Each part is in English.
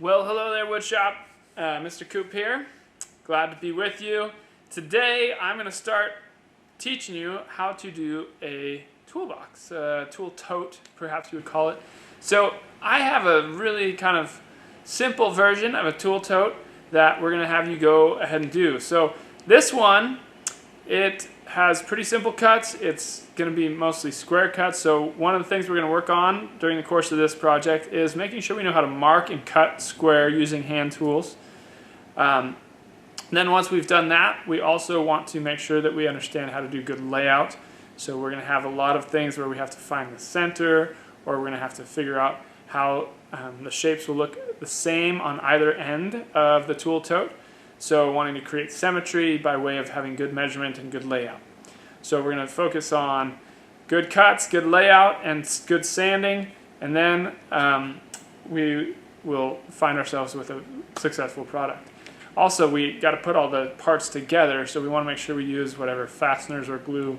Well, hello there, Woodshop. Mr. Coop here. Glad to be with you. Today, I'm going to start teaching you how to do a toolbox, a tool tote, perhaps you would call it. So, I have a really kind of simple version of a tool tote that we're going to have you go ahead and do. So, this one, it has pretty simple cuts. It's going to be mostly square cuts. So one of the things we're going to work on during the course of this project is making sure we know how to mark and cut square using hand tools. Then once we've done that, we also want to make sure that we understand how to do good layout. So we're going to have a lot of things where we have to find the center, or we're going to have to figure out how the shapes will look the same on either end of the tool tote. So wanting to create symmetry by way of having good measurement and good layout. So we're going to focus on good cuts, good layout, and good sanding, and then we will find ourselves with a successful product. Also, we got to put all the parts together, so we want to make sure we use whatever fasteners or glue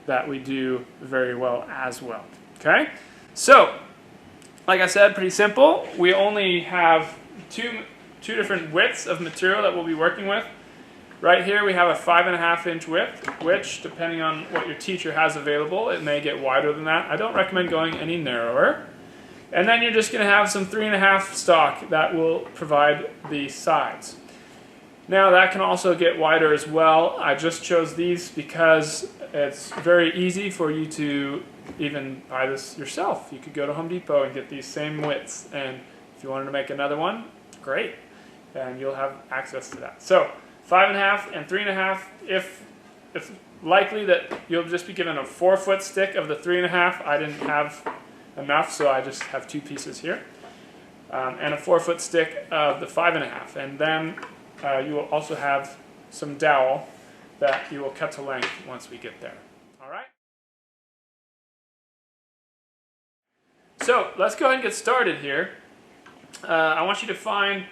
that we do very well as well. Okay? So, like I said, pretty simple. We only have two different widths of material that we'll be working with. Right here we have a 5.5 inch width, which depending on what your teacher has available, it may get wider than that. I don't recommend going any narrower. And then you're just going to have some 3.5 stock that will provide the sides. Now that can also get wider as well. I just chose these because it's very easy for you to even buy this yourself. You could go to Home Depot and get these same widths, and if you wanted to make another one, great. And you'll have access to that. So 5.5 and 3.5, if it's likely that you'll just be given a 4-foot stick of the 3.5. I didn't have enough, so I just have 2 pieces here. And a 4-foot stick of the 5.5. And then you will also have some dowel that you will cut to length once we get there. All right? So let's go ahead and get started here. I want you to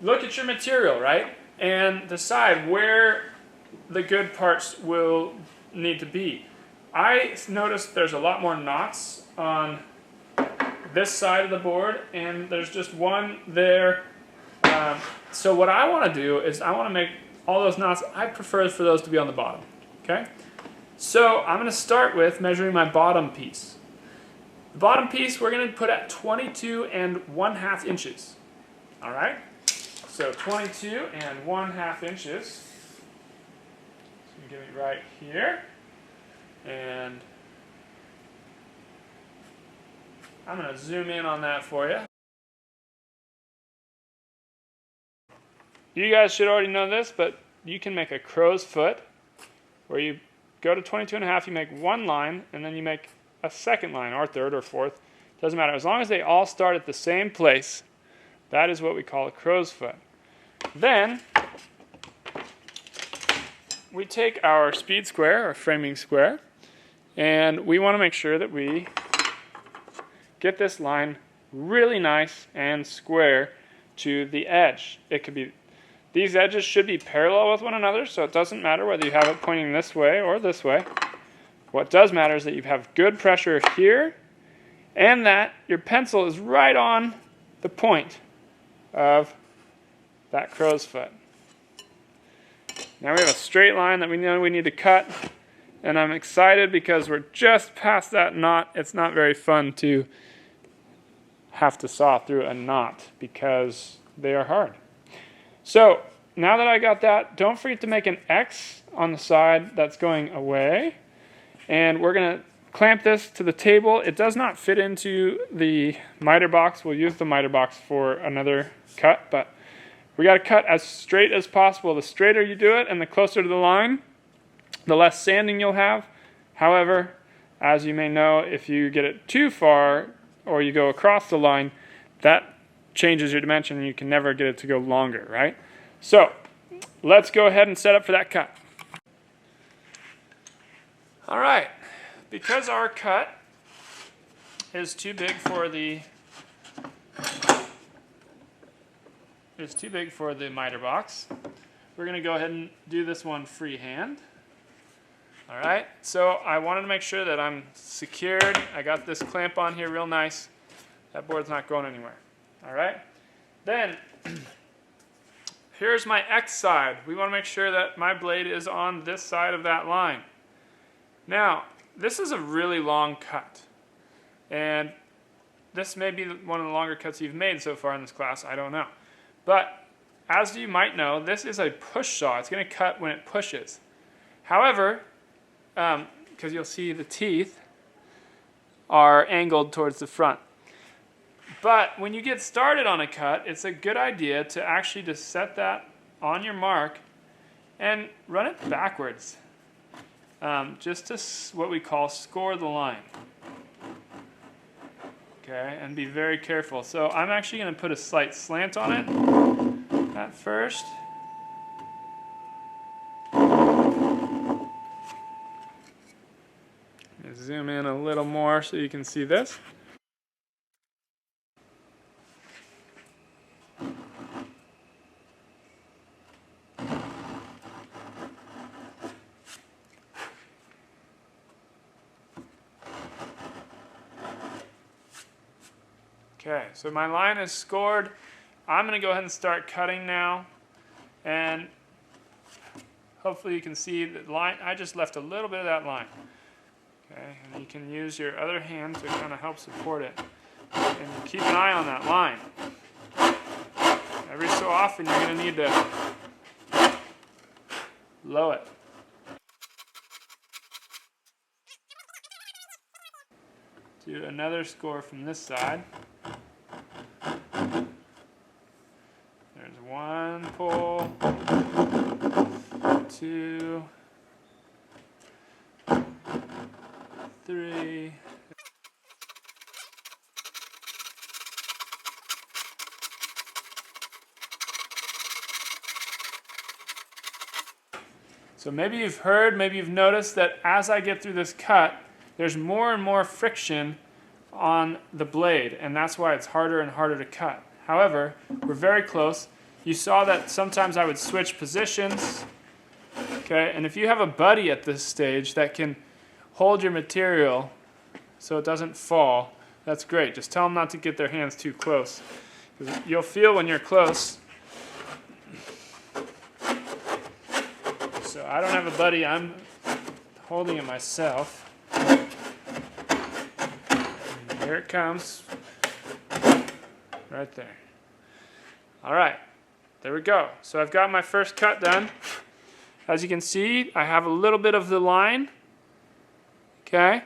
look at your material, right? And decide where the good parts will need to be. I noticed there's a lot more knots on this side of the board, and there's just one there. So what I want to do is I want to make all those knots, I prefer for those to be on the bottom. Okay? So I'm going to start with measuring my bottom piece. The bottom piece we're going to put at 22.5 inches. All right? So 22.5 inches. So you get it right here. And I'm going to zoom in on that for you. You guys should already know this, but you can make a crow's foot where you go to 22.5, you make one line, and then you make a second line, or third or fourth. Doesn't matter. As long as they all start at the same place, that is what we call a crow's foot. Then we take our speed square, or framing square, and we want to make sure that we get this line really nice and square to the edge. These edges should be parallel with one another, so it doesn't matter whether you have it pointing this way or this way. What does matter is that you have good pressure here, and that your pencil is right on the point of that crow's foot. Now we have a straight line that we know we need to cut, and I'm excited because we're just past that knot. It's not very fun to have to saw through a knot because they are hard. So now that I got that, don't forget to make an X on the side that's going away, and we're going to clamp this to the table. It does not fit into the miter box. We'll use the miter box for another cut, but we got to cut as straight as possible. The straighter you do it and the closer to the line, the less sanding you'll have. However, as you may know, if you get it too far or you go across the line, that changes your dimension and you can never get it to go longer, right? So, let's go ahead and set up for that cut. All right, because our cut is too big for the miter box, we're going to go ahead and do this one freehand. All right, so I wanted to make sure that I'm secured. I got this clamp on here real nice. That board's not going anywhere. All right. Then, here's my X side. We want to make sure that my blade is on this side of that line. Now, this is a really long cut. And this may be one of the longer cuts you've made so far in this class, I don't know. But, as you might know, this is a push saw. It's going to cut when it pushes. However, because you'll see the teeth are angled towards the front. But when you get started on a cut, it's a good idea to actually just set that on your mark and run it backwards. Just to what we call score the line. Okay, and be very careful. So I'm actually going to put a slight slant on it at first. Zoom in a little more so you can see this. Okay, so my line is scored. I'm going to go ahead and start cutting now. And hopefully you can see the line. I just left a little bit of that line. Okay, and you can use your other hand to kind of help support it. And keep an eye on that line. Every so often you're going to need to low it. Do another score from this side. There's one pull, two, three. So maybe you've heard, maybe you've noticed that as I get through this cut, there's more and more friction on the blade, and that's why it's harder and harder to cut. However, we're very close. You saw that sometimes I would switch positions. Okay, and if you have a buddy at this stage that can hold your material so it doesn't fall, that's great. Just tell them not to get their hands too close. You'll feel when you're close. So I don't have a buddy, I'm holding it myself. And here it comes. Right there. Alright, there we go. So I've got my first cut done. As you can see, I have a little bit of the line. Okay,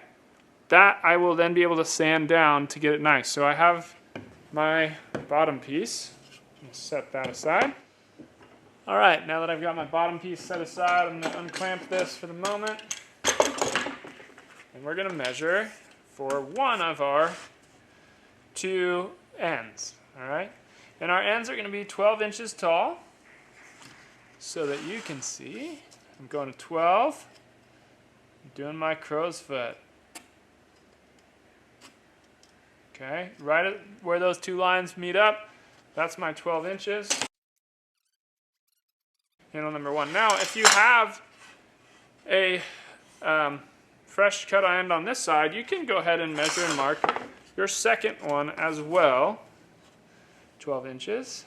that I will then be able to sand down to get it nice. So I have my bottom piece. I'll set that aside. Alright, now that I've got my bottom piece set aside, I'm going to unclamp this for the moment. And we're going to measure for one of our two ends. Alright, and our ends are going to be 12 inches tall. So that you can see, I'm going to 12. I'm doing my crow's foot. Okay, right at where those two lines meet up, that's my 12 inches. Handle number one. Now, if you have a fresh cut end on this side, you can go ahead and measure and mark your second one as well. 12 inches.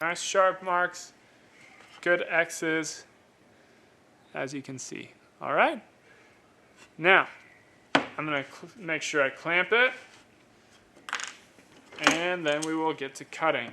Nice sharp marks, good X's, as you can see. All right. Now, I'm going to make sure I clamp it, and then we will get to cutting.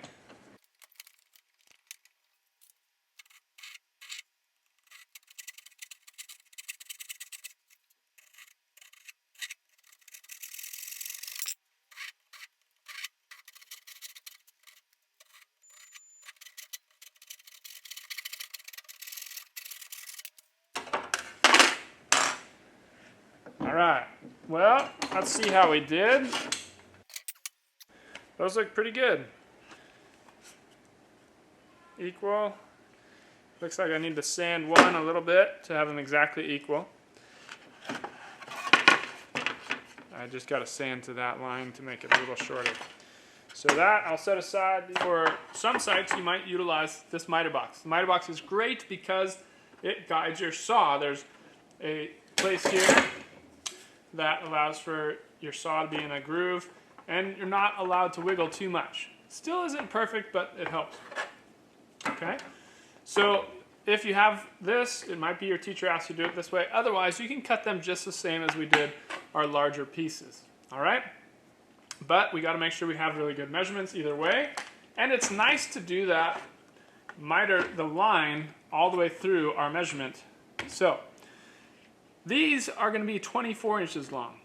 Alright, well, let's see how we did. Those look pretty good. Equal. Looks like I need to sand one a little bit to have them exactly equal. I just got to sand to that line to make it a little shorter. So that I'll set aside. For some sites you might utilize this miter box. The miter box is great because it guides your saw. There's a place here that allows for your saw to be in a groove, and you're not allowed to wiggle too much. Still isn't perfect, but it helps. Okay? So if you have this, it might be your teacher asks you to do it this way. Otherwise, you can cut them just the same as we did our larger pieces. All right? But we got to make sure we have really good measurements either way. And it's nice to do that, miter the line all the way through our measurement. So these are going to be 24 inches long.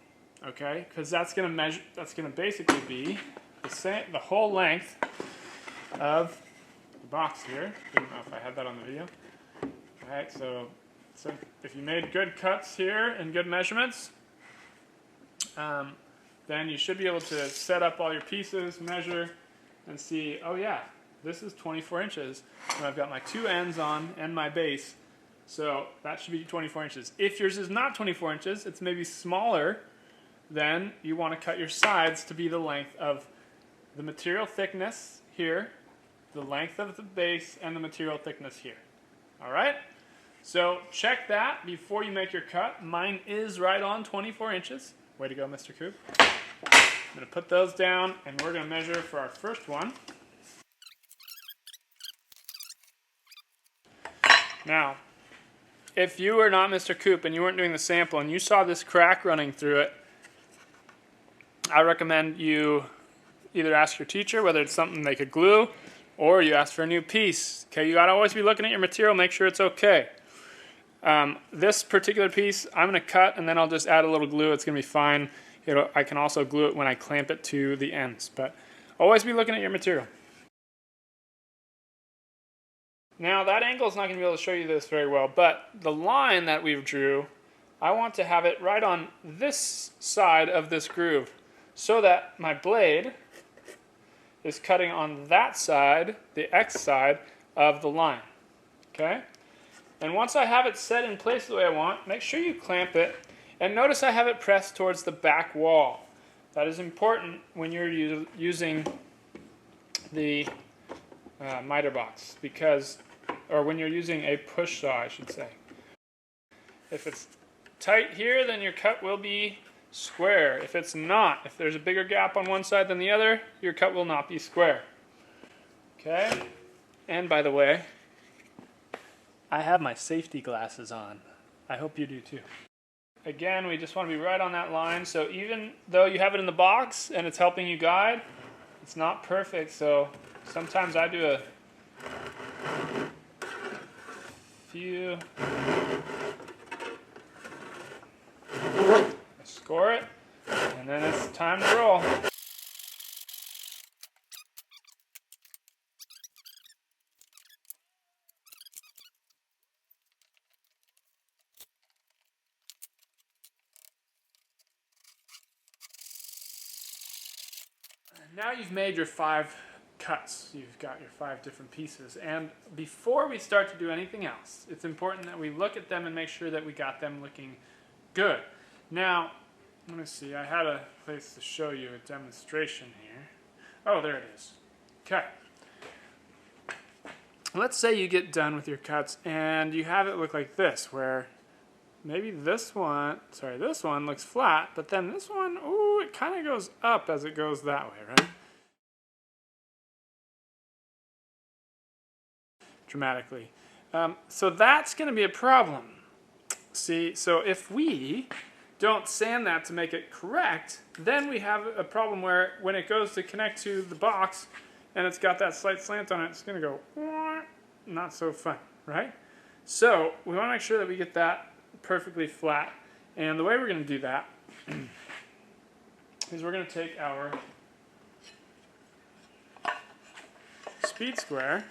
Okay? Because that's going to basically be the whole length of the box here. I don't know if I had that on the video. All right, so if you made good cuts here and good measurements, then you should be able to set up all your pieces, measure, and see, oh yeah, this is 24 inches, and I've got my two ends on and my base, so that should be 24 inches. If yours is not 24 inches, it's maybe smaller, then you want to cut your sides to be the length of the material thickness here, the length of the base, and the material thickness here. All right? So check that before you make your cut. Mine is right on 24 inches. Way to go, Mr. Coop. I'm going to put those down, and we're going to measure for our first one. Now, if you were not Mr. Coop and you weren't doing the sample and you saw this crack running through it, I recommend you either ask your teacher whether it's something they could glue, or you ask for a new piece. Okay, you got to always be looking at your material, make sure it's okay. This particular piece, I'm going to cut and then I'll just add a little glue. It's going to be fine. I can also glue it when I clamp it to the ends, but always be looking at your material. Now that angle is not going to be able to show you this very well, but the line that we've drew, I want to have it right on this side of this groove so that my blade is cutting on that side, the X side of the line. Okay? And once I have it set in place the way I want, make sure you clamp it. And notice I have it pressed towards the back wall. That is important when you're using the miter box, or when you're using a push saw, I should say. If it's tight here, then your cut will be square. If it's not, if there's a bigger gap on one side than the other, your cut will not be square. Okay? And by the way, I have my safety glasses on. I hope you do too. Again, we just want to be right on that line, so even though you have it in the box and it's helping you guide, it's not perfect, so sometimes I do a few, score it, and then it's time to roll. Now you've made your 5 cuts. You've got your 5 different pieces. And before we start to do anything else, it's important that we look at them and make sure that we got them looking good. Now, let me see. I had a place to show you a demonstration here. Oh, there it is. Okay. Let's say you get done with your cuts and you have it look like this, where maybe this one looks flat, but then this one, ooh, it kind of goes up as it goes that way, right? Dramatically. So that's going to be a problem. See, so if we don't sand that to make it correct, then we have a problem where when it goes to connect to the box and it's got that slight slant on it, it's going to go, not so fun, right? So we want to make sure that we get that perfectly flat. And the way we're going to do that is we're going to take our speed square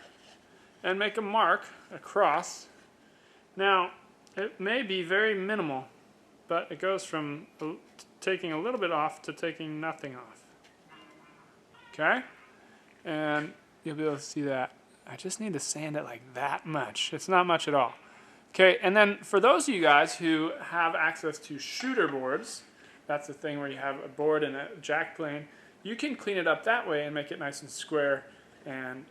and make a mark across. Now, it may be very minimal, but it goes from taking a little bit off to taking nothing off. Okay? And you'll be able to see that. I just need to sand it like that much. It's not much at all. Okay, and then for those of you guys who have access to shooter boards, that's the thing where you have a board and a jack plane, you can clean it up that way and make it nice and square, and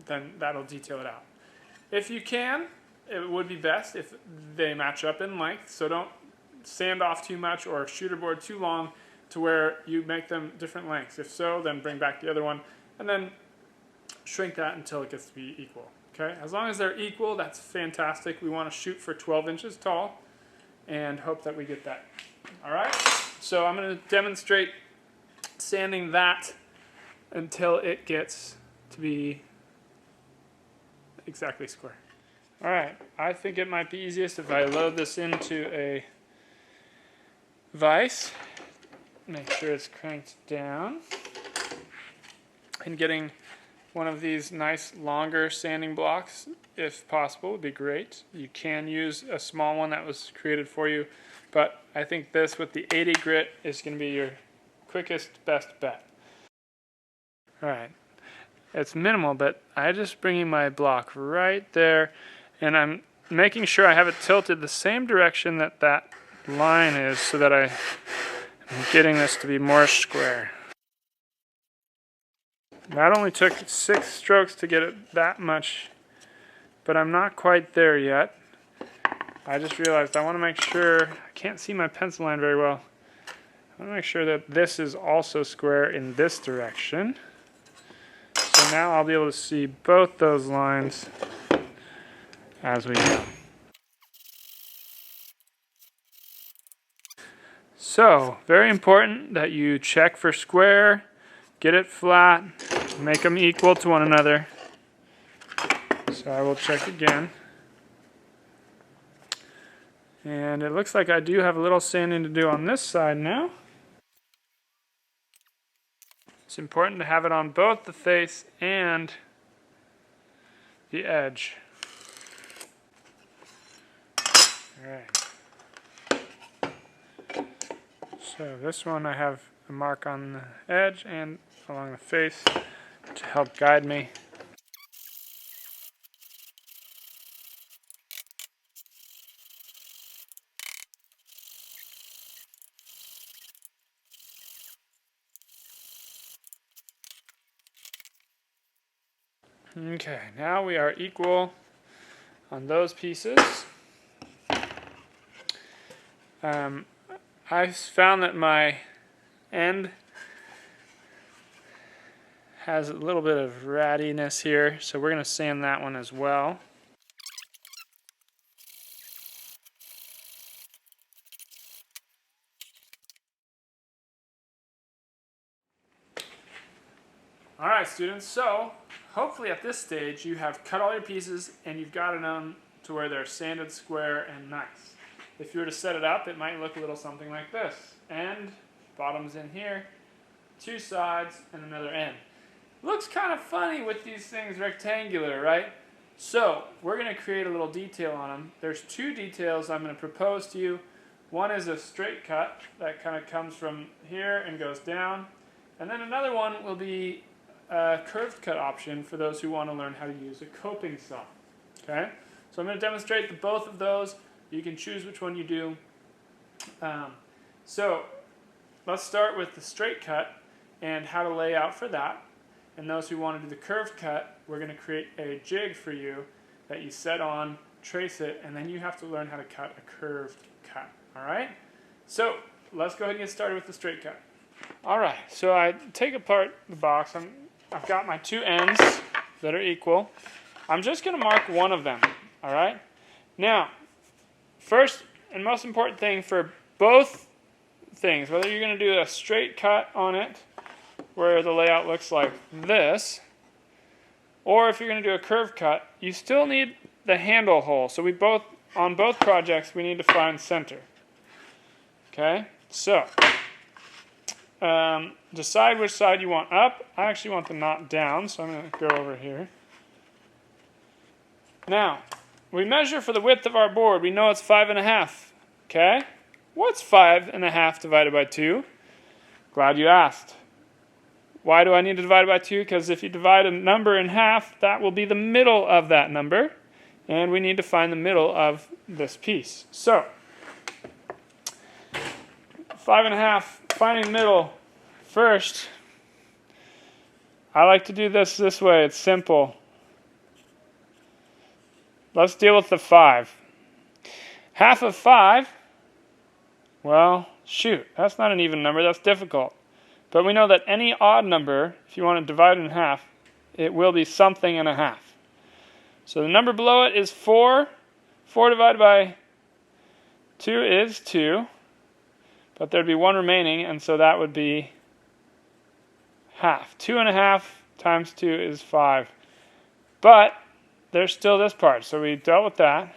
then that'll detail it out. If you can, it would be best if they match up in length, so don't sand off too much or shooter board too long to where you make them different lengths. If so, then bring back the other one, and then shrink that until it gets to be equal. Okay, as long as they're equal, that's fantastic. We want to shoot for 12 inches tall and hope that we get that. All right, so I'm going to demonstrate sanding that until it gets to be exactly square. All right, I think it might be easiest if I load this into a vise. Make sure it's cranked down. And getting one of these nice longer sanding blocks, if possible, would be great. You can use a small one that was created for you, but I think this with the 80 grit is going to be your quickest, best bet. All right, it's minimal, but I'm just bringing my block right there, and I'm making sure I have it tilted the same direction that that line is so that I'm getting this to be more square. That only took 6 strokes to get it that much, but I'm not quite there yet. I just realized I want to make sure, I can't see my pencil line very well. I want to make sure that this is also square in this direction. So now I'll be able to see both those lines as we go. So, very important that you check for square, get it flat, make them equal to one another. So I will check again. And it looks like I do have a little sanding to do on this side now. It's important to have it on both the face and the edge. Alright. So this one I have a mark on the edge and along the face to help guide me. Okay, now we are equal on those pieces. I found that my end has a little bit of rattiness here, so we're going to sand that one as well. Alright students, so hopefully at this stage you have cut all your pieces and you've got it on to where they're sanded square and nice. If you were to set it up, it might look a little something like this. End, bottom's in here, 2 sides, and another end. Looks kind of funny with these things rectangular, right? So we're going to create a little detail on them. There's 2 details I'm going to propose to you. One is a straight cut that kind of comes from here and goes down. And then another one will be a curved cut option for those who want to learn how to use a coping saw. Okay? So I'm going to demonstrate both of those. You can choose which one you do. So let's start with the straight cut and how to lay out for that. And those who want to do the curved cut, we're going to create a jig for you that you set on, trace it, and then you have to learn how to cut a curved cut. All right? So let's go ahead and get started with the straight cut. All right, so I take apart the box. I've got my 2 ends that are equal. I'm just going to mark one of them. All right? Now, first and most important thing for both things, whether you're going to do a straight cut on it, where the layout looks like this, or if you're going to do a curved cut, you still need the handle hole. So on both projects, we need to find center. Okay? So, decide which side you want up. I actually want the knot down, so I'm going to go over here. Now, we measure for the width of our board. We know it's 5.5. Okay? What's 5.5 divided by 2? Glad you asked. Why do I need to divide it by 2? Because if you divide a number in half, that will be the middle of that number. And we need to find the middle of this piece. So, 5.5, finding the middle. First, I like to do this way. It's simple. Let's deal with the 5. Half of 5 Well, shoot, that's not an even number, that's difficult. But we know that any odd number, if you want to divide it in half, it will be something and a half. So the number below it is 4. 4 divided by 2 is 2. But there'd be 1 remaining, and so that would be half. 2 and a half times 2 is 5. But there's still this part, so we dealt with that.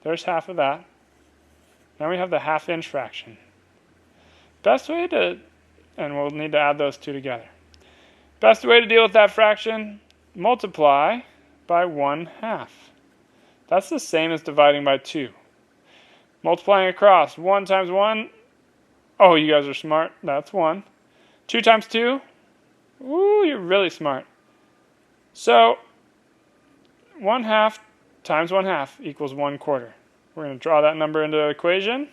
There's half of that. Now we have the half-inch fraction. Best way to, and we'll need to add those two together. Best way to deal with that fraction, multiply by 1/2. That's the same as dividing by 2. Multiplying across, 1 times 1, oh, you guys are smart, that's 1. 2 times 2, ooh, you're really smart. So, 1/2 times 1/2 equals 1/4. We're going to draw that number into the equation.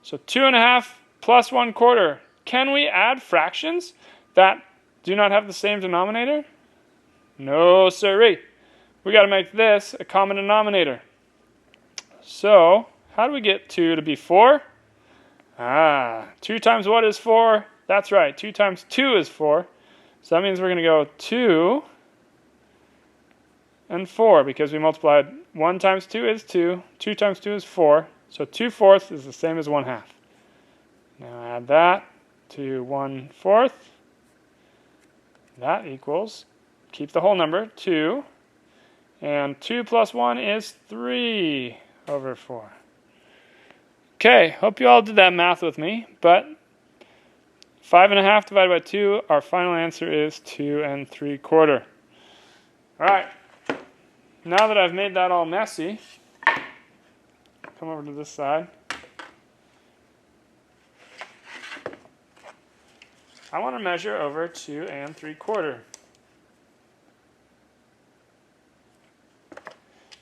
So 2.5 plus 1/4. Can we add fractions that do not have the same denominator? No, sirree. We got to make this a common denominator. So, how do we get 2 to be 4? 2 times what is 4? That's right, 2 times 2 is 4. So that means we're going to go 2 and 4, because we multiplied 1 times 2 is 2, 2 times 2 is 4, so 2/4 is the same as 1/2. Now add that to 1/4. That equals, keep the whole number, 2, and 2 plus 1 is 3/4. Okay, hope you all did that math with me, but 5.5 divided by 2, our final answer is 2 3/4. All right. Now that I've made that all messy, come over to this side. I want to measure over 2 3/4.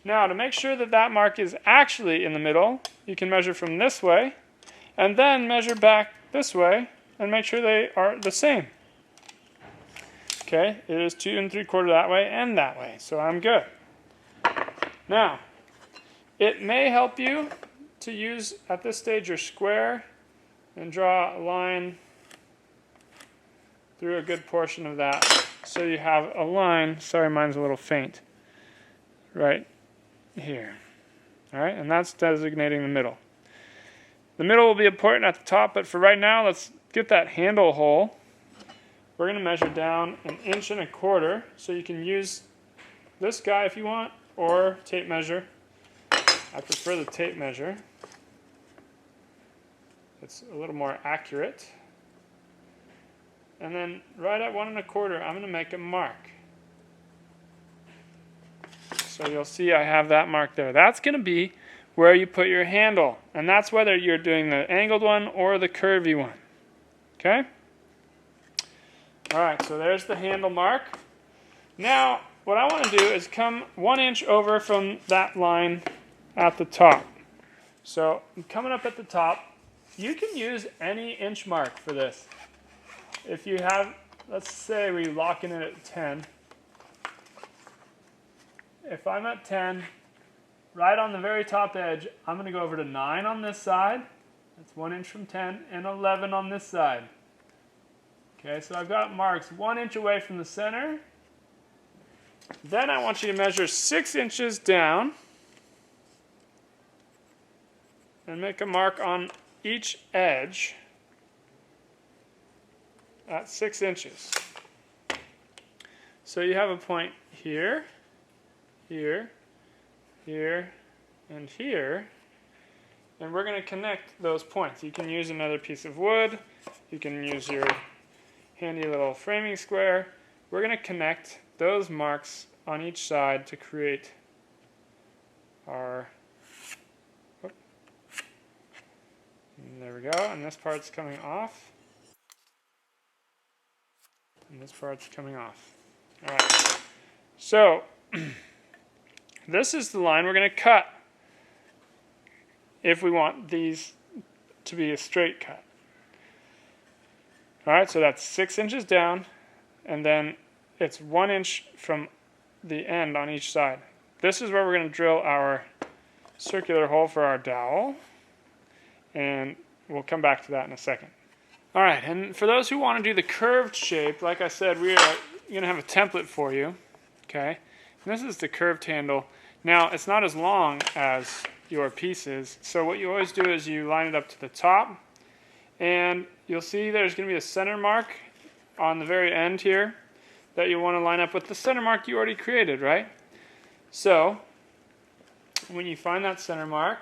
Now, to make sure that that mark is actually in the middle, you can measure from this way, and then measure back this way, and make sure they are the same. Okay, it is 2 3/4 that way and that way, so I'm good. Now, it may help you to use, at this stage, your square and draw a line through a good portion of that. So you have a line, sorry mine's a little faint, right here. All right, and that's designating the middle. The middle will be important at the top, but for right now, let's get that handle hole. We're going to measure down 1 1/4 inch, so you can use this guy if you want, or tape measure. I prefer the tape measure. It's a little more accurate. And then right at 1 1/4, I'm going to make a mark. So you'll see I have that mark there. That's going to be where you put your handle. And that's whether you're doing the angled one or the curvy one. Okay? Alright, so there's the handle mark. Now, what I want to do is come 1 inch over from that line at the top. So, coming up at the top, you can use any inch mark for this. If you have, let's say we lock in it at 10. If I'm at 10, right on the very top edge, I'm going to go over to 9 on this side. That's 1 inch from 10, and 11 on this side. Okay, so I've got marks 1 inch away from the center. Then I want you to measure 6 inches down and make a mark on each edge at 6 inches. So you have a point here, here, here, and here, and we're going to connect those points. You can use another piece of wood, you can use your handy little framing square. We're going to connect those marks on each side to create our, there we go, and this part's coming off, and this part's coming off. Alright, so this is the line we're going to cut if we want these to be a straight cut. Alright, so that's 6 inches down, and then it's 1 inch from the end on each side. This is where we're going to drill our circular hole for our dowel. and we'll come back to that in a second. All right, and for those who want to do the curved shape, like I said, we are going to have a template for you, okay? And this is the curved handle. Now, it's not as long as your pieces, so what you always do is you line it up to the top, and you'll see there's going to be a center mark on the very end here that you want to line up with the center mark you already created, right? So, when you find that center mark,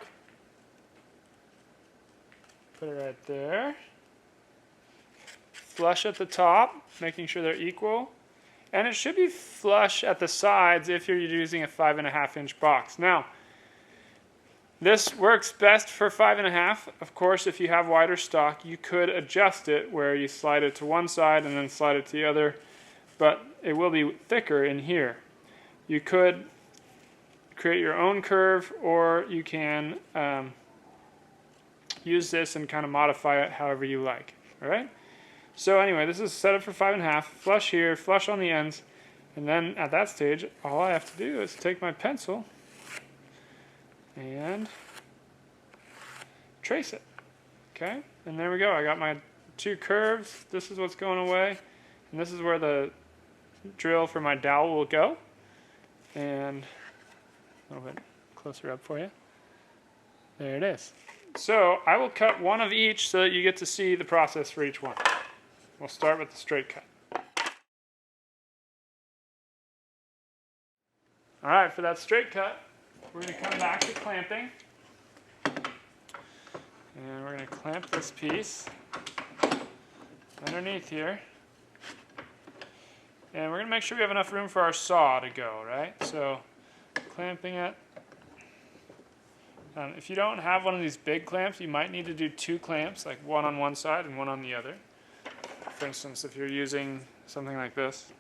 put it right there. Flush at the top, making sure they're equal. And it should be flush at the sides if you're using a 5.5 inch box. Now, this works best for 5.5. Of course, if you have wider stock, you could adjust it where you slide it to one side and then slide it to the other, but it will be thicker in here. You could create your own curve, or you can use this and kind of modify it however you like. All right? So anyway, this is set up for 5.5. Flush here, flush on the ends, and then at that stage, all I have to do is take my pencil and trace it. Okay? And there we go. I got my two curves. This is what's going away, and this is where the drill for my dowel will go. And a little bit closer up for you. There it is. So I will cut one of each so that you get to see the process for each one. We'll start with the straight cut. Alright, for that straight cut, we're going to come back to clamping. And we're going to clamp this piece underneath here. And we're going to make sure we have enough room for our saw to go, right? So, clamping it. If you don't have one of these big clamps, you might need to do two clamps, like one on one side and one on the other. For instance, if you're using something like this.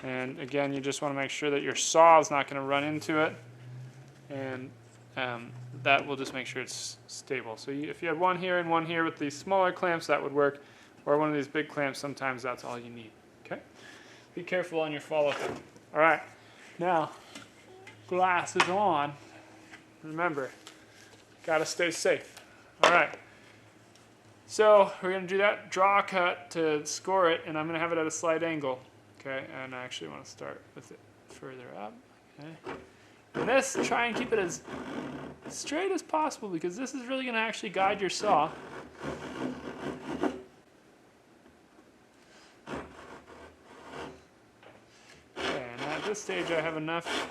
And again, you just want to make sure that your saw is not going to run into it. And that will just make sure it's stable. So if you had one here and one here with these smaller clamps, that would work. Or one of these big clamps, sometimes that's all you need. Okay? Be careful on your follow-through. All right. Now, glass is on. Remember, got to stay safe. All right. So we're going to do that draw cut to score it, and I'm going to have it at a slight angle. Okay, and I actually want to start with it further up. Okay. And this, try and keep it as straight as possible, because this is really going to actually guide your saw. Okay, and at this stage I have enough.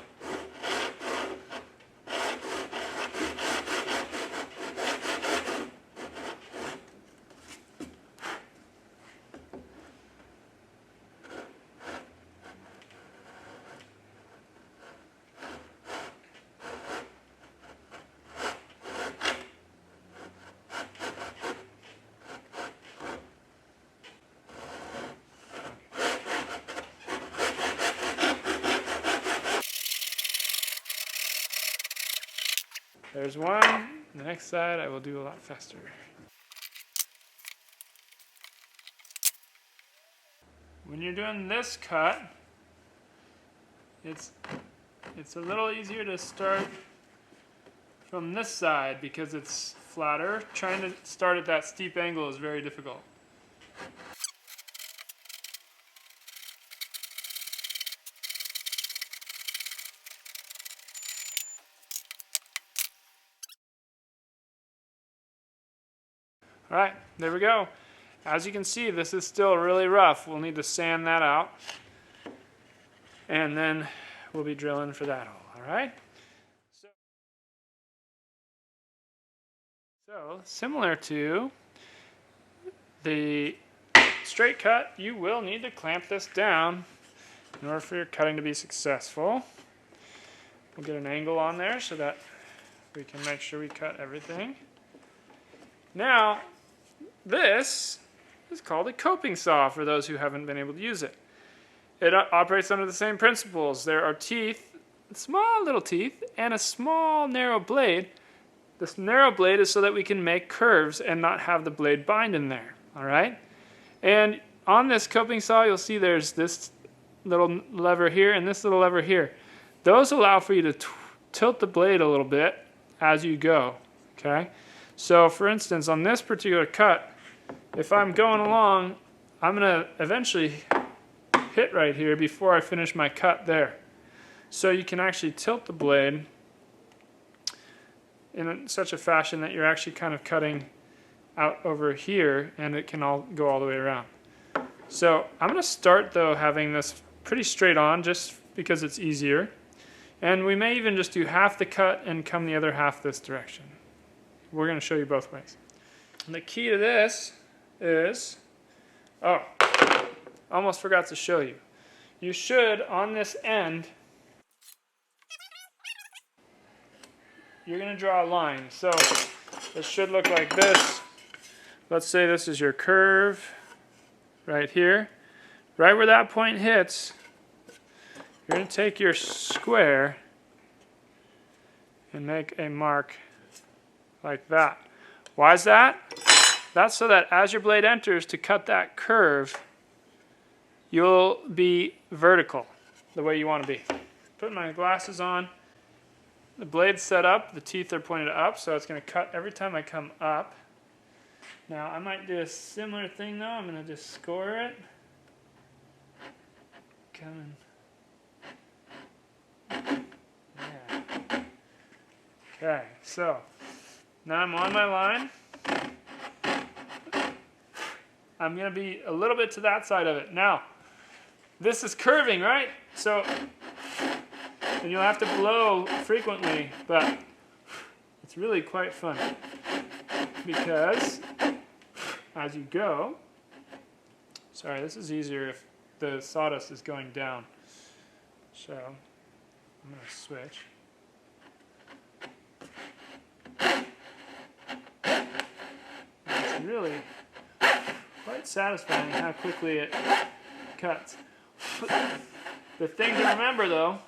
There's one. The next side I will do a lot faster. When you're doing this cut, it's a little easier to start from this side because it's flatter. Trying to start at that steep angle is very difficult. All right, there we go. As you can see, this is still really rough. We'll need to sand that out. And then we'll be drilling for that hole, all right? So similar to the straight cut, you will need to clamp this down in order for your cutting to be successful. We'll get an angle on there so that we can make sure we cut everything. Now, this is called a coping saw for those who haven't been able to use it. It operates under the same principles. There are teeth, small little teeth, and a small narrow blade. This narrow blade is so that we can make curves and not have the blade bind in there. All right? And on this coping saw, you'll see there's this little lever here and this little lever here. Those allow for you to tilt the blade a little bit as you go. Okay? So for instance, on this particular cut, if I'm going along, I'm going to eventually hit right here before I finish my cut there. So you can actually tilt the blade in such a fashion that you're actually kind of cutting out over here, and it can all go all the way around. So I'm going to start though having this pretty straight on just because it's easier. And we may even just do half the cut and come the other half this direction. We're going to show you both ways. And the key to this is, oh, almost forgot to show you. You should, on this end, you're going to draw a line. So it should look like this. Let's say this is your curve right here. Right where that point hits, you're going to take your square and make a mark like that. Why is that? That's so that as your blade enters to cut that curve, you'll be vertical the way you want to be. Put my glasses on. The blade's set up, the teeth are pointed up, so it's going to cut every time I come up. Now I might do a similar thing though. I'm going to just score it. Coming. Yeah. Okay, so now I'm on my line. I'm going to be a little bit to that side of it. Now, this is curving, right? So, and you'll have to blow frequently, but it's really quite fun because as you go, sorry, this is easier if the sawdust is going down. So, I'm going to switch. It's really quite satisfying how quickly it cuts. The thing to remember though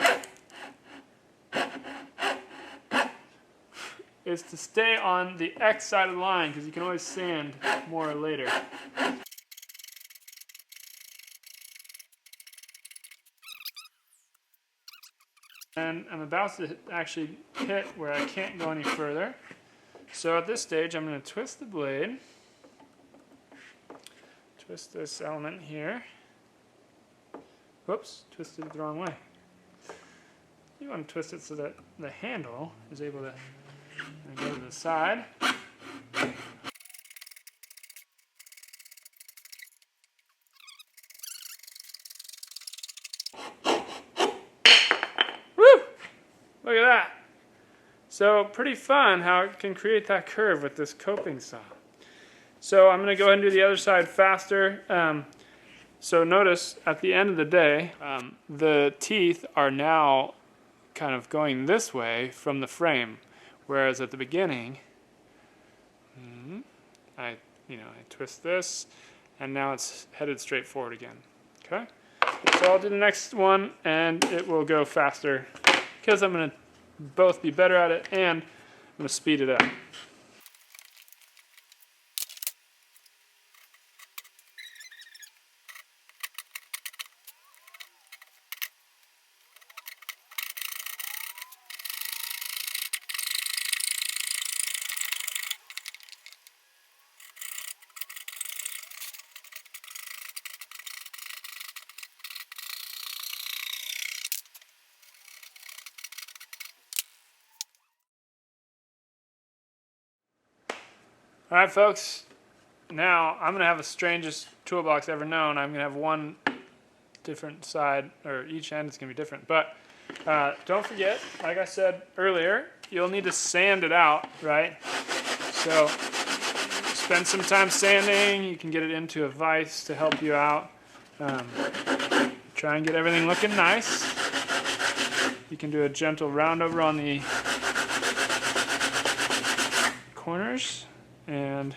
is to stay on the X side of the line because you can always sand more later. And I'm about to actually hit where I can't go any further. So at this stage I'm going to twist the blade. Twist this element here. Whoops, twisted it the wrong way. You want to twist it so that the handle is able to go to the side. Woo! Look at that. So pretty fun how it can create that curve with this coping saw. So I'm going to go ahead and do the other side faster. So notice at the end of the day, the teeth are now kind of going this way from the frame, whereas at the beginning, I twist this, and now it's headed straight forward again. Okay. So I'll do the next one, and it will go faster because I'm going to both be better at it, and I'm going to speed it up. All right, folks, now I'm going to have the strangest toolbox ever known. I'm going to have one different side, or each end is going to be different. But don't forget, like I said earlier, you'll need to sand it out, right? So spend some time sanding. You can get it into a vise to help you out. Try and get everything looking nice. You can do a gentle round over on the corners. And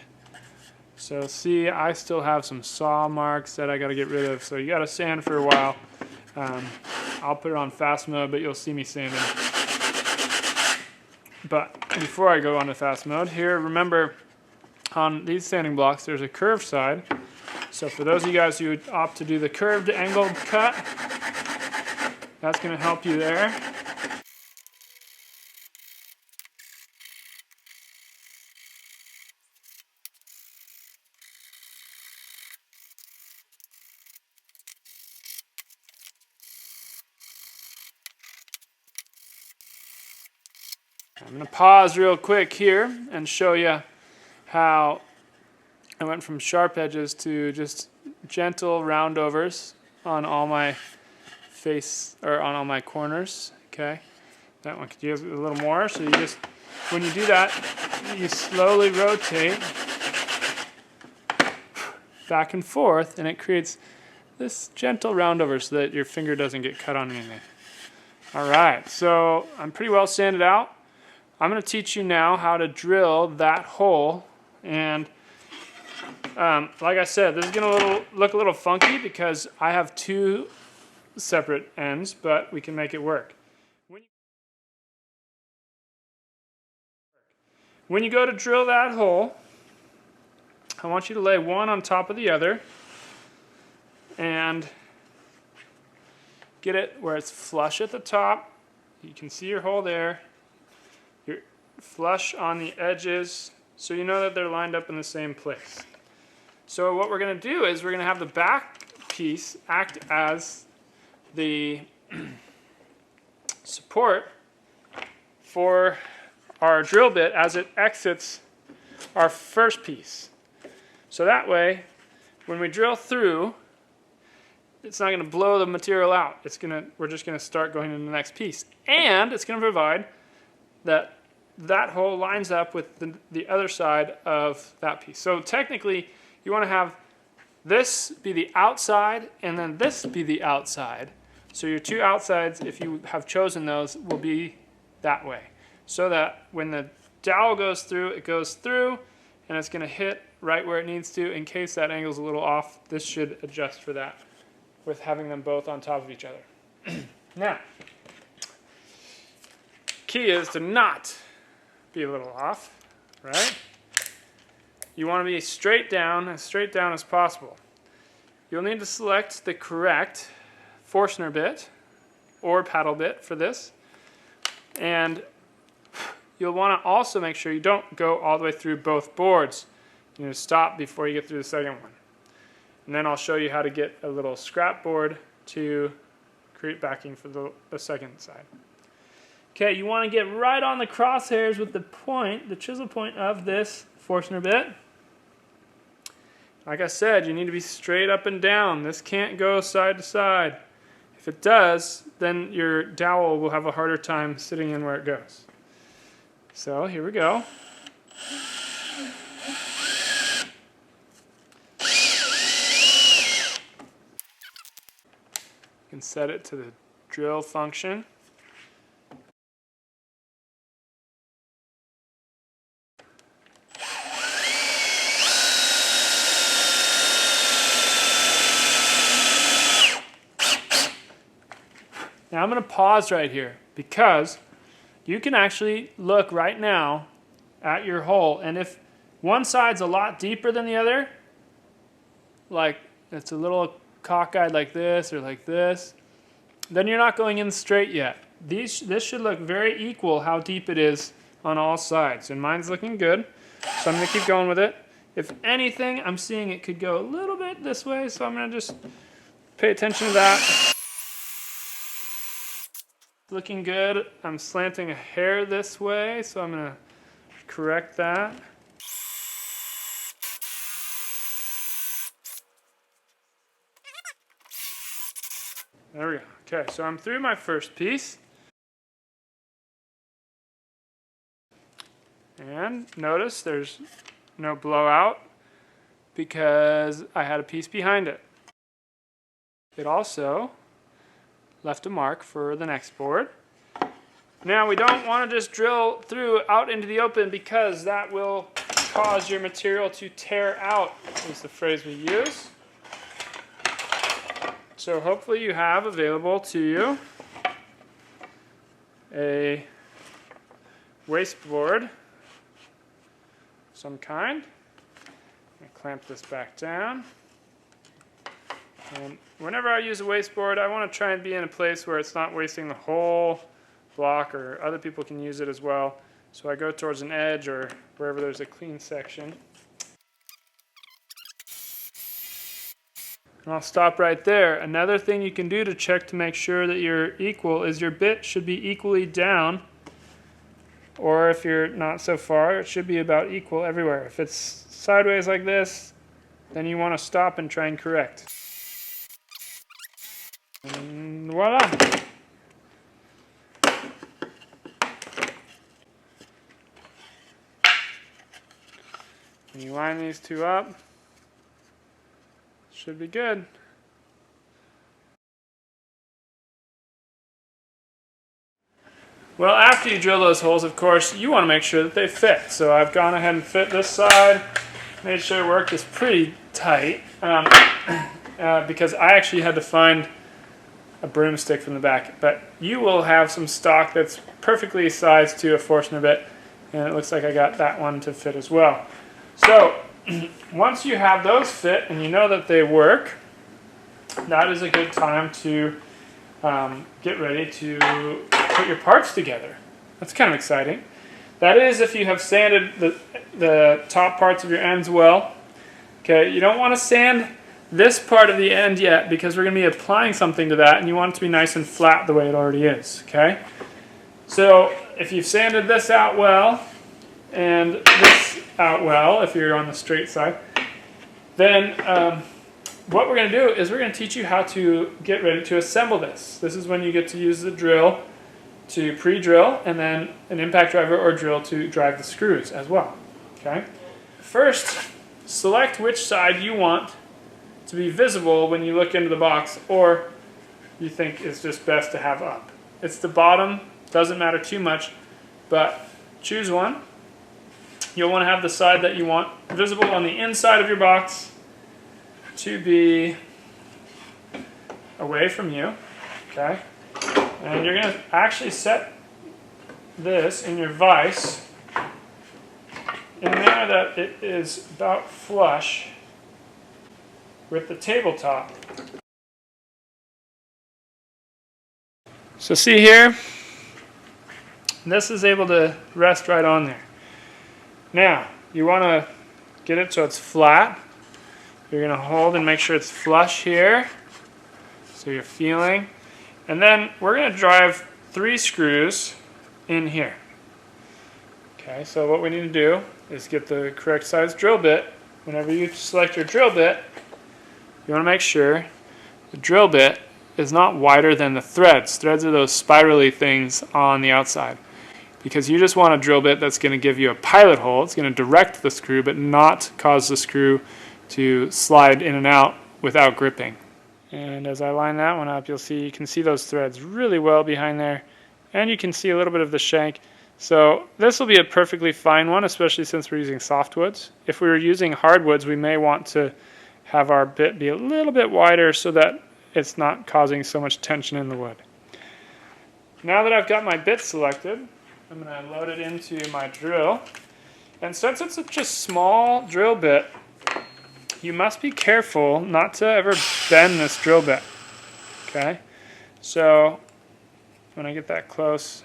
so see, I still have some saw marks that I got to get rid of. So you got to sand for a while. I'll put it on fast mode, but you'll see me sanding. But before I go on to fast mode, here, remember on these sanding blocks, there's a curved side. So for those of you guys who would opt to do the curved angled cut, that's going to help you there. I'm going to pause real quick here and show you how I went from sharp edges to just gentle roundovers on all my face, or on all my corners. Okay, that one could use a little more. So you just, when you do that, you slowly rotate back and forth, and it creates this gentle roundover so that your finger doesn't get cut on anything. All right, so I'm pretty well sanded out. I'm going to teach you now how to drill that hole, and like I said, this is going to look a little funky because I have two separate ends, but we can make it work. When you go to drill that hole, I want you to lay one on top of the other and get it where it's flush at the top. You can see your hole there. You're flush on the edges, so you know that they're lined up in the same place. So what we're going to do is we're going to have the back piece act as the support for our drill bit as it exits our first piece. So that way, when we drill through, it's not going to blow the material out. We're just going to start going into the next piece. And it's going to provide that that hole lines up with the other side of that piece. So technically, you want to have this be the outside and then this be the outside. So your two outsides, if you have chosen those, will be that way. So that when the dowel goes through, it goes through, and it's going to hit right where it needs to. In case that angle's a little off, this should adjust for that with having them both on top of each other. Now, key is to not be a little off, right? You want to be straight down, as possible. You'll need to select the correct Forstner bit or paddle bit for this. And you'll want to also make sure you don't go all the way through both boards. You need to stop before you get through the second one. And then I'll show you how to get a little scrap board to create backing for the second side. Okay, you want to get right on the crosshairs with the point, the chisel point of this Forstner bit. Like I said, you need to be straight up and down. This can't go side to side. If it does, then your dowel will have a harder time sitting in where it goes. So here we go. You can set it to the drill function. Now I'm going to pause right here because you can actually look right now at your hole, and if one side's a lot deeper than the other, like it's a little cockeyed like this or like this, then you're not going in straight yet. This should look very equal how deep it is on all sides, and mine's looking good, so I'm going to keep going with it. If anything, I'm seeing it could go a little bit this way, so I'm going to just pay attention to that. Looking good. I'm slanting a hair this way, so I'm going to correct that. There we go. Okay, so I'm through my first piece. And notice there's no blowout because I had a piece behind it. It also left a mark for the next board. Now we don't want to just drill through out into the open because that will cause your material to tear out, is the phrase we use. So hopefully you have available to you a waste board of some kind. I'm going to clamp this back down. And whenever I use a waste board, I want to try and be in a place where it's not wasting the whole block, or other people can use it as well. So I go towards an edge or wherever there's a clean section. And I'll stop right there. Another thing you can do to check to make sure that you're equal is your bit should be equally down or if you're not so far, it should be about equal everywhere. If it's sideways like this, then you want to stop and try and correct. And voila! When you line these two up, should be good. Well, after you drill those holes, of course, you want to make sure that they fit. So I've gone ahead and fit this side, made sure it worked. It's pretty tight because I actually had to find a broomstick from the back. But you will have some stock that's perfectly sized to a Forstner bit, and it looks like I got that one to fit as well. So once you have those fit and you know that they work, that is a good time to get ready to put your parts together. That's kind of exciting. That is if you have sanded the top parts of your ends well. Okay, you don't want to sand this part of the end yet because we're going to be applying something to that and you want it to be nice and flat the way it already is. Okay, so if you've sanded this out well and this out well, if you're on the straight side, then what we're going to do is we're going to teach you how to get ready to assemble this. This is when you get to use the drill to pre-drill and then an impact driver or drill to drive the screws as well. Okay. First, select which side you want to be visible when you look into the box or you think is just best to have up. It's the bottom, doesn't matter too much, but choose one. You'll want to have the side that you want visible on the inside of your box to be away from you. Okay. And you're going to actually set this in your vise in a manner that it is about flush with the tabletop. So see here, this is able to rest right on there. Now, you want to get it so it's flat. You're going to hold and make sure it's flush here, so you're feeling. And then we're going to drive 3 screws in here. Okay, so what we need to do is get the correct size drill bit. Whenever you select your drill bit, you want to make sure the drill bit is not wider than the threads. Threads are those spirally things on the outside. Because you just want a drill bit that's going to give you a pilot hole. It's going to direct the screw, but not cause the screw to slide in and out without gripping. And as I line that one up, you can see those threads really well behind there. And you can see a little bit of the shank. So this will be a perfectly fine one, especially since we're using softwoods. If we were using hardwoods, we may want to have our bit be a little bit wider so that it's not causing so much tension in the wood. Now that I've got my bit selected, I'm going to load it into my drill. And since it's such a small drill bit, you must be careful not to ever bend this drill bit. Okay? So when I get that close,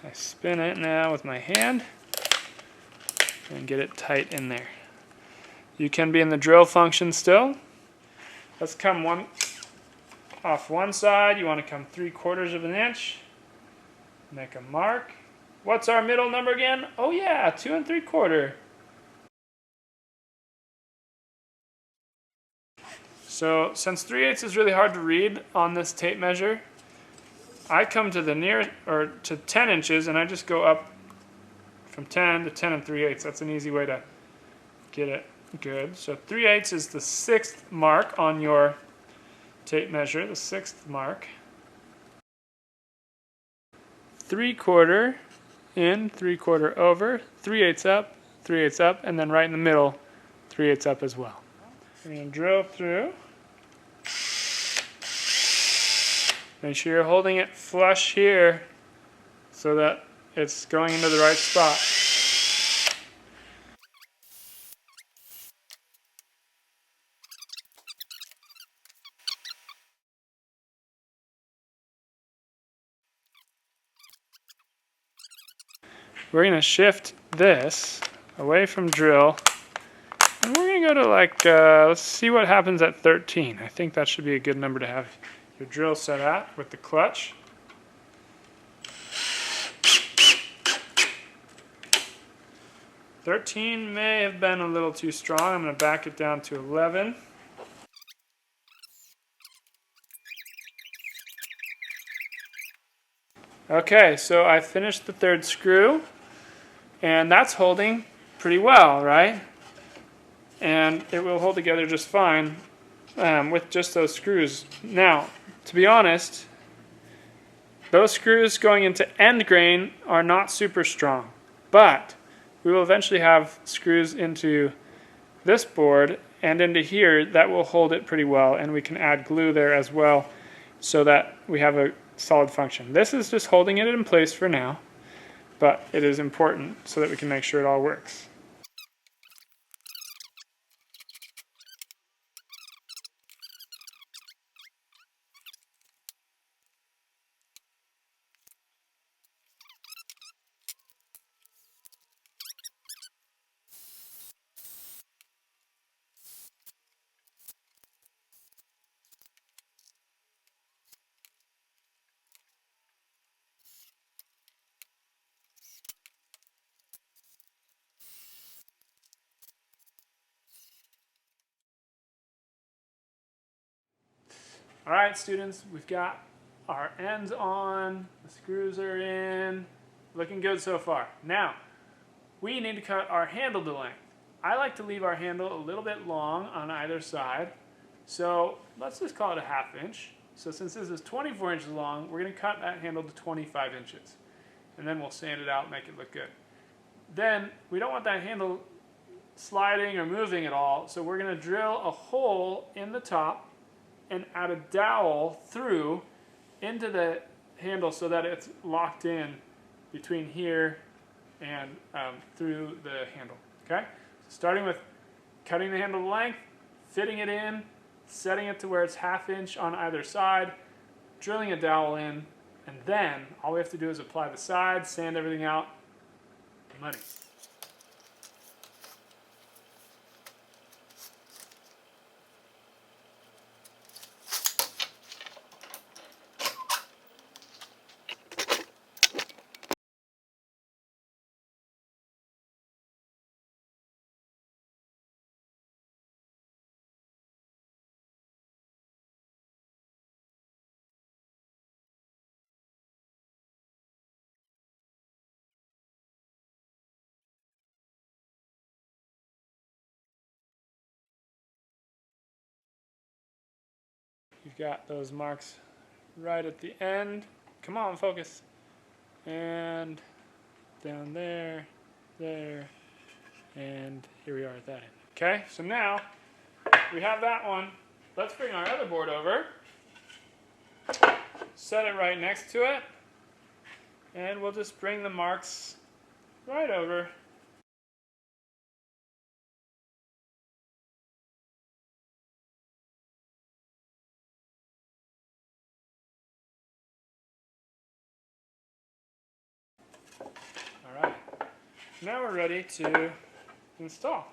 I spin it now with my hand and get it tight in there. You can be in the drill function still. Let's come off one side. You want to come 3/4 of an inch. Make a mark. What's our middle number again? Oh yeah, 2 3/4. So since 3/8 is really hard to read on this tape measure, I come to to 10 inches and I just go up from 10 to 10 3/8. That's an easy way to get it good. So 3/8 is the 6th mark on your tape measure, the 6th mark. 3/4 in, 3/4 over, 3/8 up, 3/8 up, and then right in the middle, 3/8 up as well. We're going to drill through. Make sure you're holding it flush here so that it's going into the right spot. We're going to shift this away from drill, and we're going to go to let's see what happens at 13. I think that should be a good number to have your drill set at with the clutch. 13 may have been a little too strong. I'm going to back it down to 11. Okay, so I finished the third screw, and that's holding pretty well, right? And it will hold together just fine with just those screws. Now, to be honest, those screws going into end grain are not super strong, but we will eventually have screws into this board and into here that will hold it pretty well, and we can add glue there as well so that we have a solid function. This is just holding it in place for now, but it is important so that we can make sure it all works. All right, students, we've got our ends on, the screws are in, looking good so far. Now, we need to cut our handle to length. I like to leave our handle a little bit long on either side, so let's just call it a 1/2 inch. So since this is 24 inches long, we're going to cut that handle to 25 inches, and then we'll sand it out and make it look good. Then, we don't want that handle sliding or moving at all, so we're going to drill a hole in the top and add a dowel through into the handle so that it's locked in between here and through the handle. Okay? So starting with cutting the handle to length, fitting it in, setting it to where it's 1/2 inch on either side, drilling a dowel in, and then all we have to do is apply the sides, sand everything out, money. You've got those marks right at the end. Come on, focus. And down there, there, and here we are at that end. Okay, so now we have that one. Let's bring our other board over, set it right next to it, and we'll just bring the marks right over. Alright, now we're ready to install.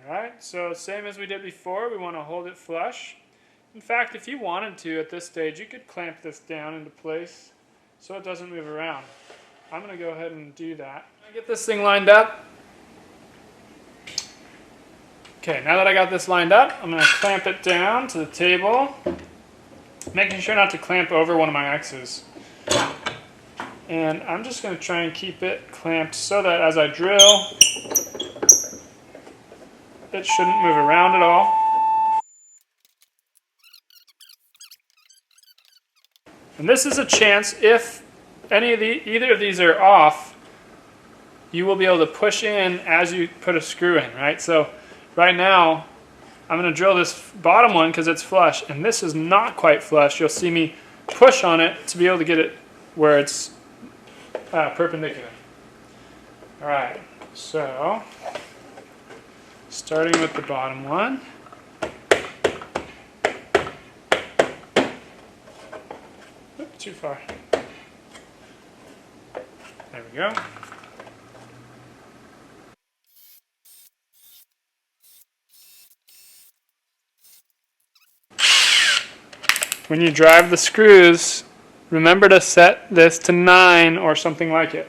Alright, so same as we did before, we want to hold it flush. In fact, if you wanted to at this stage, you could clamp this down into place so it doesn't move around. I'm going to go ahead and do that. Get this thing lined up. Okay, now that I got this lined up, I'm going to clamp it down to the table, making sure not to clamp over one of my X's. And I'm just going to try and keep it clamped so that as I drill, it shouldn't move around at all. And this is a chance, if either of these are off, you will be able to push in as you put a screw in, right? So right now, I'm going to drill this bottom one because it's flush, and this is not quite flush. You'll see me push on it to be able to get it where it's perpendicular. All right, so starting with the bottom one. Oops, too far. There we go. When you drive the screws, remember to set this to 9 or something like it.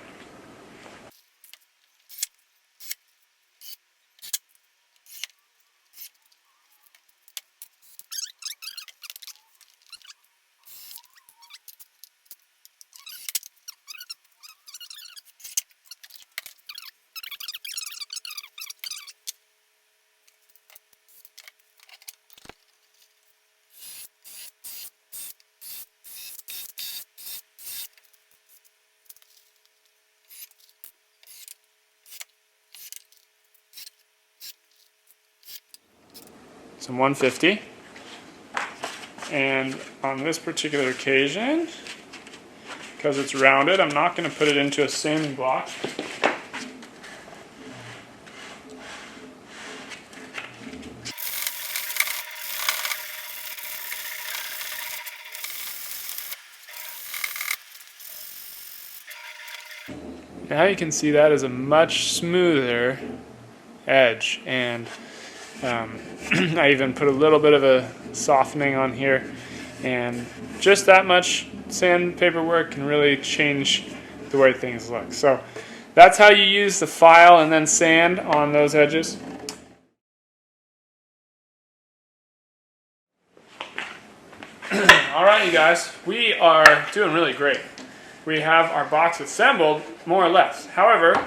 some 150. And on this particular occasion, because it's rounded, I'm not going to put it into a sanding block. Now you can see that is a much smoother edge, and I even put a little bit of a softening on here, and just that much sandpaper work can really change the way things look. So that's how you use the file and then sand on those edges. Alright, you guys, we are doing really great. We have our box assembled, more or less. However,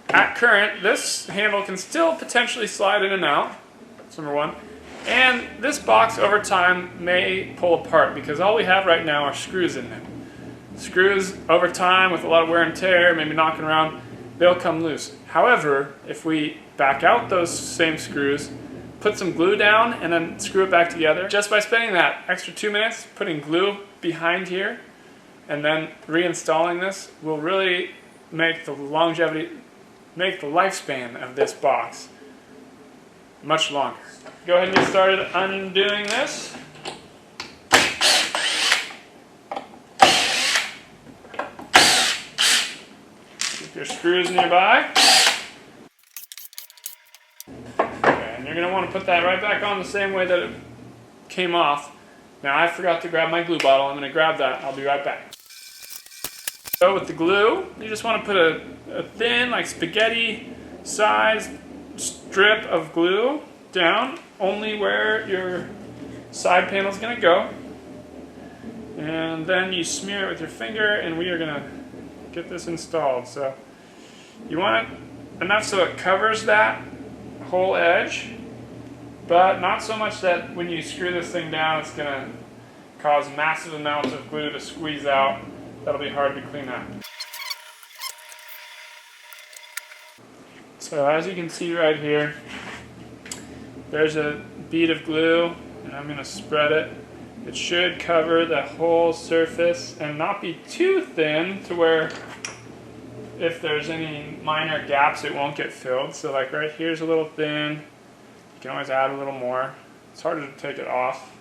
at current, this handle can still potentially slide in and out. That's number one. And this box over time may pull apart because all we have right now are screws in it. Screws over time with a lot of wear and tear, maybe knocking around, they'll come loose. However, if we back out those same screws, put some glue down and then screw it back together, just by spending that extra 2 minutes putting glue behind here and then reinstalling this will really make the lifespan of this box much longer. Go ahead and get started undoing this. Keep your screws nearby. Okay, and you're going to want to put that right back on the same way that it came off. Now I forgot to grab my glue bottle. I'm going to grab that. I'll be right back. So with the glue, you just want to put a thin, like spaghetti sized strip of glue down only where your side panel is going to go. And then you smear it with your finger, and we are going to get this installed. So you want it enough so it covers that whole edge, but not so much that when you screw this thing down it's going to cause massive amounts of glue to squeeze out. That'll be hard to clean up. So as you can see right here, there's a bead of glue, and I'm going to spread it. It should cover the whole surface and not be too thin to where if there's any minor gaps it won't get filled. So like right here's a little thin. You can always add a little more. It's harder to take it off.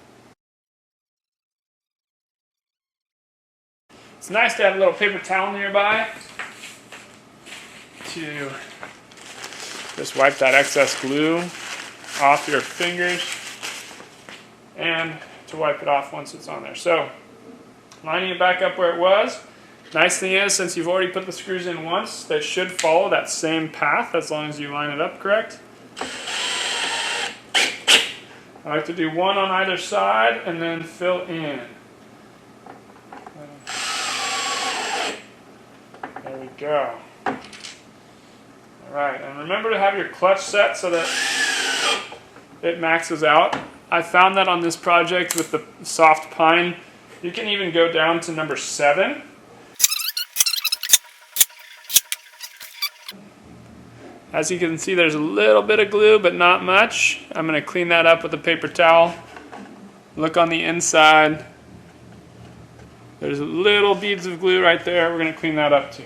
It's nice to have a little paper towel nearby to just wipe that excess glue off your fingers and to wipe it off once it's on there. So, lining it back up where it was. Nice thing is, since you've already put the screws in once, they should follow that same path as long as you line it up correct. I like to do one on either side and then fill in. There we go. Alright, and remember to have your clutch set so that it maxes out. I found that on this project with the soft pine, you can even go down to number 7. As you can see, there's a little bit of glue, but not much. I'm going to clean that up with a paper towel. Look on the inside. There's little beads of glue right there. We're going to clean that up too.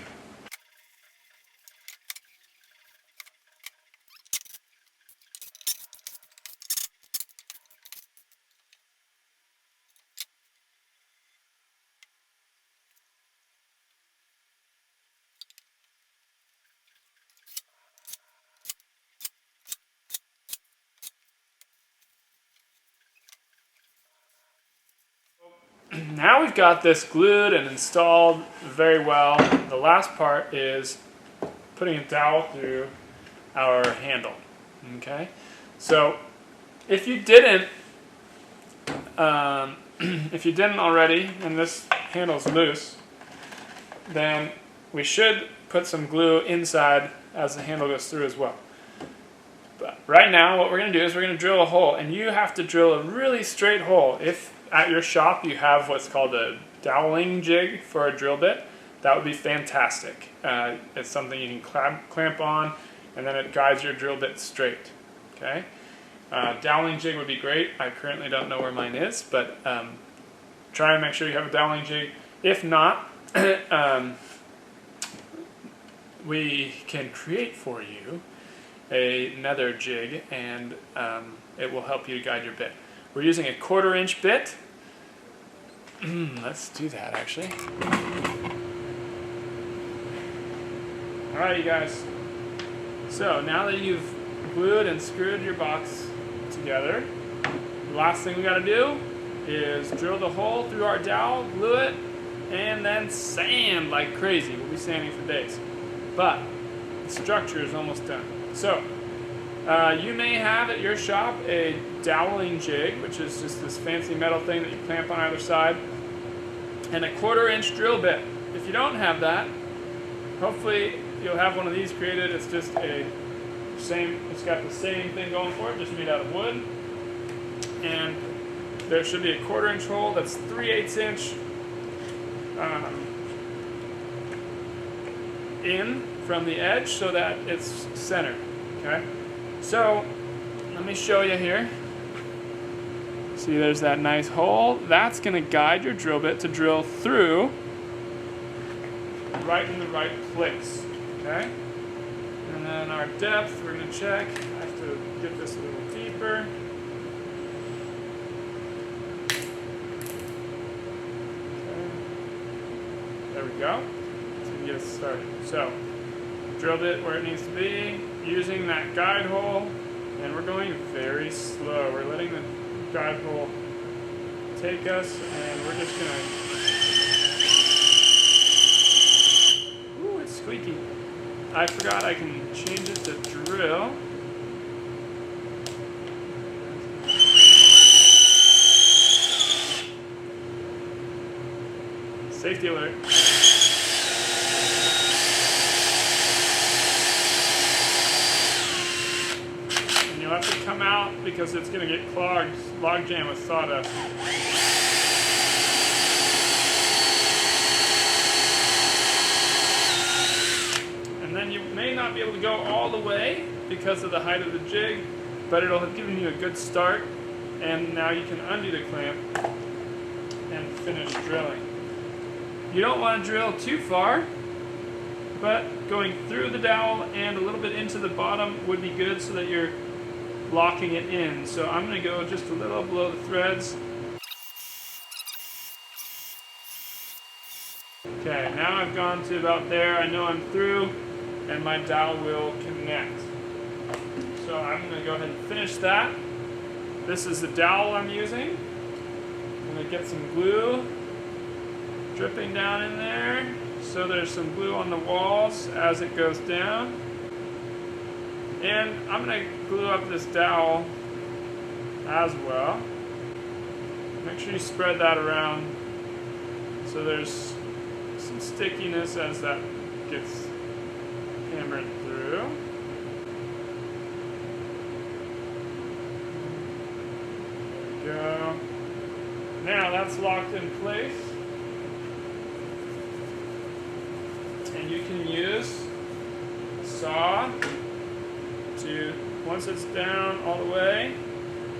Now we've got this glued and installed very well. The last part is putting a dowel through our handle. Okay, so if you didn't already, and this handle's loose, then we should put some glue inside as the handle goes through as well. But right now, what we're going to do is we're going to drill a hole, and you have to drill a really straight hole. If at your shop you have what's called a doweling jig for a drill bit, that would be fantastic. It's something you can clamp on, and then it guides your drill bit straight. Okay, Doweling jig would be great. I currently don't know where mine is, but try and make sure you have a doweling jig. If not, we can create for you another jig, and it will help you guide your bit. We're using a 1/4 inch bit. Let's do that actually. Alright, you guys. So now that you've glued and screwed your box together, the last thing we got to do is drill the hole through our dowel, glue it, and then sand like crazy. We'll be sanding for days. But the structure is almost done. So you may have at your shop a doweling jig, which is just this fancy metal thing that you clamp on either side, and a 1/4 inch drill bit. If you don't have that, hopefully you'll have one of these created. It's just it's got the same thing going for it, just made out of wood. And there should be a 1/4 inch hole that's 3/8 inch in from the edge so that it's centered. Okay? So let me show you here. See, there's that nice hole. That's going to guide your drill bit to drill through right in the right place. Okay? And then our depth, we're going to check. I have to get this a little deeper. Okay. There we go. So we can get us started. So, drilled it where it needs to be, using that guide hole, and we're going very slow. We're letting the guide hole take us, and we're just gonna. Ooh, it's squeaky. I forgot I can change it to drill. Safety alert. And you'll have to come out because it's going to get log jam with sawdust. And then you may not be able to go all the way because of the height of the jig, but it'll have given you a good start, and now you can undo the clamp and finish drilling. You don't want to drill too far, but going through the dowel and a little bit into the bottom would be good so that you're locking it in. So I'm going to go just a little below the threads. Okay, now I've gone to about there. I know I'm through, and my dowel will connect. So I'm going to go ahead and finish that. This is the dowel I'm using. I'm going to get some glue dripping down in there, so there's some glue on the walls as it goes down. And I'm going to glue up this dowel as well. Make sure you spread that around so there's some stickiness as that gets hammered through. There we go. Now that's locked in place. And you can use a saw to, once it's down all the way,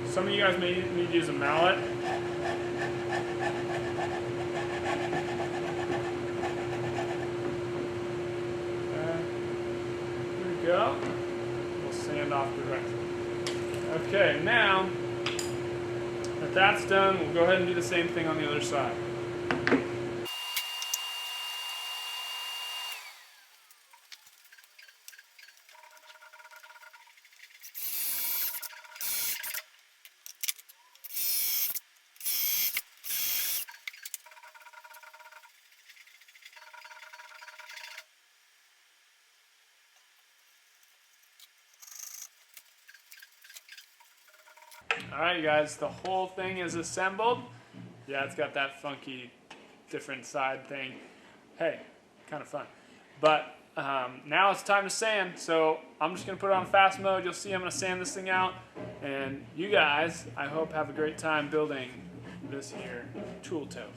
some of you guys may need to use a mallet. Here we go. We'll sand off the rest. Okay, now that that's done, we'll go ahead and do the same thing on the other side. Alright, you guys, the whole thing is assembled. Yeah, it's got that funky different side thing. Hey, kind of fun. But now it's time to sand, so I'm just going to put it on fast mode. You'll see I'm going to sand this thing out. And you guys, I hope, have a great time building this here tool tote.